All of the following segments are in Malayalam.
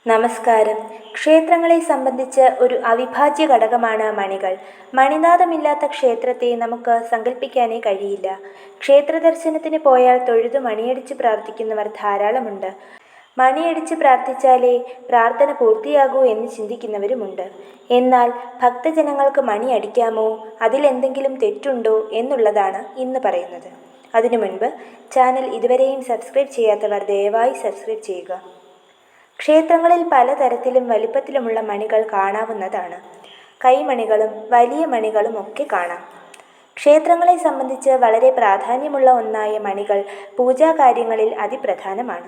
നമസ്കാരം. ക്ഷേത്രങ്ങളെ സംബന്ധിച്ച് ഒരു അവിഭാജ്യ ഘടകമാണ് മണികൾ. മണിനാഥമില്ലാത്ത ക്ഷേത്രത്തെ നമുക്ക് സങ്കല്പിക്കാനേ കഴിയില്ല. ക്ഷേത്ര ദർശനത്തിന് പോയാൽ തൊഴുതു മണിയടിച്ച് പ്രാർത്ഥിക്കുന്നവർ ധാരാളമുണ്ട്. മണിയടിച്ച് പ്രാർത്ഥിച്ചാലേ പ്രാർത്ഥന പൂർത്തിയാകൂ എന്ന് ചിന്തിക്കുന്നവരുമുണ്ട്. എന്നാൽ ഭക്തജനങ്ങൾക്ക് മണി അടിക്കാമോ, അതിലെന്തെങ്കിലും തെറ്റുണ്ടോ എന്നുള്ളതാണ് ഇന്ന് പറയുന്നത്. അതിനു മുൻപ് ചാനൽ ഇതുവരെയും സബ്സ്ക്രൈബ് ചെയ്യാത്തവർ ദയവായി സബ്സ്ക്രൈബ് ചെയ്യുക. ക്ഷേത്രങ്ങളിൽ പലതരത്തിലും വലിപ്പത്തിലുമുള്ള മണികൾ കാണാവുന്നതാണ്. കൈമണികളും വലിയ മണികളും ഒക്കെ കാണാം. ക്ഷേത്രങ്ങളെ സംബന്ധിച്ച് വളരെ പ്രാധാന്യമുള്ള ഒന്നായ മണികൾ പൂജാകാര്യങ്ങളിൽ അതിപ്രധാനമാണ്.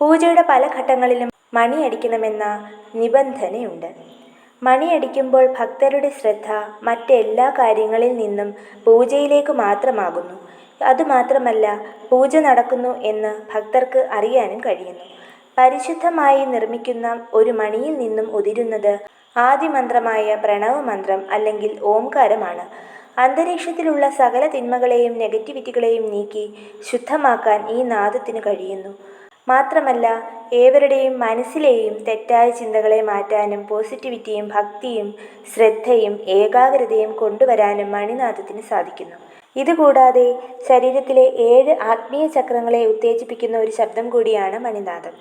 പൂജയുടെ പല ഘട്ടങ്ങളിലും മണിയടിക്കണമെന്ന നിബന്ധനയുണ്ട്. മണിയടിക്കുമ്പോൾ ഭക്തരുടെ ശ്രദ്ധ മറ്റെല്ലാ കാര്യങ്ങളിൽ നിന്നും പൂജയിലേക്ക് മാത്രമാകുന്നു. അതുമാത്രമല്ല, പൂജ നടക്കുന്നു എന്ന് ഭക്തർക്ക് അറിയാനും കഴിയുന്നു. പരിശുദ്ധമായി നിർമ്മിക്കുന്ന ഒരു മണിയിൽ നിന്നും ഉതിരുന്നത് ആദിമന്ത്രമായ പ്രണവമന്ത്രം അല്ലെങ്കിൽ ഓംകാരമാണ്. അന്തരീക്ഷത്തിലുള്ള സകല തിന്മകളെയും നെഗറ്റിവിറ്റികളെയും നീക്കി ശുദ്ധമാക്കാൻ ഈ നാദത്തിന് കഴിയുന്നു. മാത്രമല്ല, ഏവരുടെയും മനസ്സിലെയും തെറ്റായ ചിന്തകളെ മാറ്റാനും പോസിറ്റിവിറ്റിയും ഭക്തിയും ശ്രദ്ധയും ഏകാഗ്രതയും കൊണ്ടുവരാനും മണിനാദത്തിന് സാധിക്കുന്നു. ഇതുകൂടാതെ ശരീരത്തിലെ 7 ആത്മീയ ചക്രങ്ങളെ ഉത്തേജിപ്പിക്കുന്ന ഒരു ശബ്ദം കൂടിയാണ് മണിനാദം.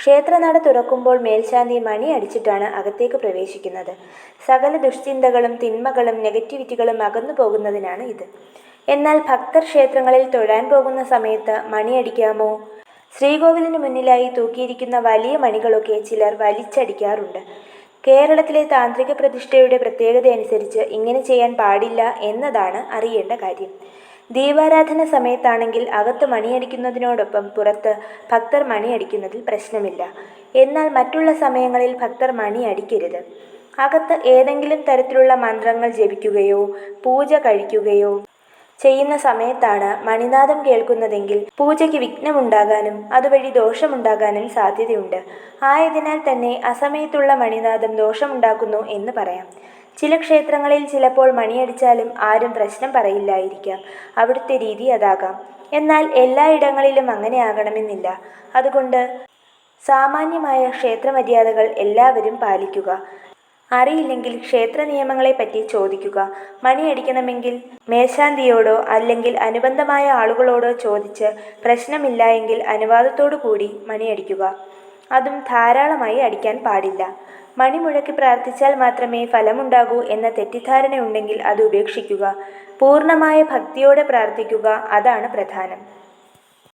ക്ഷേത്രനട തുറക്കുമ്പോൾ മേൽശാന്തി മണി അടിച്ചിട്ടാണ് അകത്തേക്ക് പ്രവേശിക്കുന്നത്. സകല ദുഷ്ചിന്തകളും തിന്മകളും നെഗറ്റിവിറ്റികളും അകന്നു പോകുന്നതിനാണ് ഇത്. എന്നാൽ ഭക്തർ ക്ഷേത്രങ്ങളിൽ തൊഴാൻ പോകുന്ന സമയത്ത് മണിയടിക്കാമോ? ശ്രീകോവിലിന് മുന്നിലായി തൂക്കിയിരിക്കുന്ന വലിയ മണികളൊക്കെ ചിലർ വലിച്ചടിക്കാറുണ്ട്. കേരളത്തിലെ താന്ത്രിക പ്രതിഷ്ഠയുടെ പ്രത്യേകതയനുസരിച്ച് ഇങ്ങനെ ചെയ്യാൻ പാടില്ല എന്നതാണ് അറിയേണ്ട കാര്യം. ദീപാരാധന സമയത്താണെങ്കിൽ അകത്ത് മണിയടിക്കുന്നതിനോടൊപ്പം പുറത്ത് ഭക്തർ മണിയടിക്കുന്നതിൽ പ്രശ്നമില്ല. എന്നാൽ മറ്റുള്ള സമയങ്ങളിൽ ഭക്തർ മണിയടിക്കരുത്. അകത്ത് ഏതെങ്കിലും തരത്തിലുള്ള മന്ത്രങ്ങൾ ജപിക്കുകയോ പൂജ കഴിക്കുകയോ ചെയ്യുന്ന സമയത്താണ് മണിനാദം കേൾക്കുന്നതെങ്കിൽ പൂജയ്ക്ക് വിഘ്നമുണ്ടാകാനും അതുവഴി ദോഷമുണ്ടാകാനും സാധ്യതയുണ്ട്. ആയതിനാൽ തന്നെ അസമയത്തുള്ള മണിനാദം ദോഷമുണ്ടാക്കുന്നു എന്ന് പറയാം. ചില ക്ഷേത്രങ്ങളിൽ ചിലപ്പോൾ മണിയടിച്ചാലും ആരും പ്രശ്നം പറയില്ലായിരിക്കാം. അവിടുത്തെ രീതി അതാകാം. എന്നാൽ എല്ലായിടങ്ങളിലും അങ്ങനെ ആകണമെന്നില്ല. അതുകൊണ്ട് സാമാന്യമായ ക്ഷേത്രമര്യാദകൾ എല്ലാവരും പാലിക്കുക. അറിയില്ലെങ്കിൽ ക്ഷേത്ര നിയമങ്ങളെപ്പറ്റി ചോദിക്കുക. മണിയടിക്കണമെങ്കിൽ മേൽശാന്തിയോടോ അല്ലെങ്കിൽ അനുബന്ധമായ ആളുകളോടോ ചോദിച്ച് പ്രശ്നമില്ല എങ്കിൽ അനുവാദത്തോടു കൂടി മണിയടിക്കുക. അതും ധാരാളമായി അടിക്കാൻ പാടില്ല. മണി മുഴക്കി പ്രാർത്ഥിച്ചാൽ മാത്രമേ ഫലമുണ്ടാകൂ എന്ന തെറ്റിദ്ധാരണയുണ്ടെങ്കിൽ അത് ഉപേക്ഷിക്കുക. പൂർണ്ണമായ ഭക്തിയോടെ പ്രാർത്ഥിക്കുക, അതാണ് പ്രധാനം.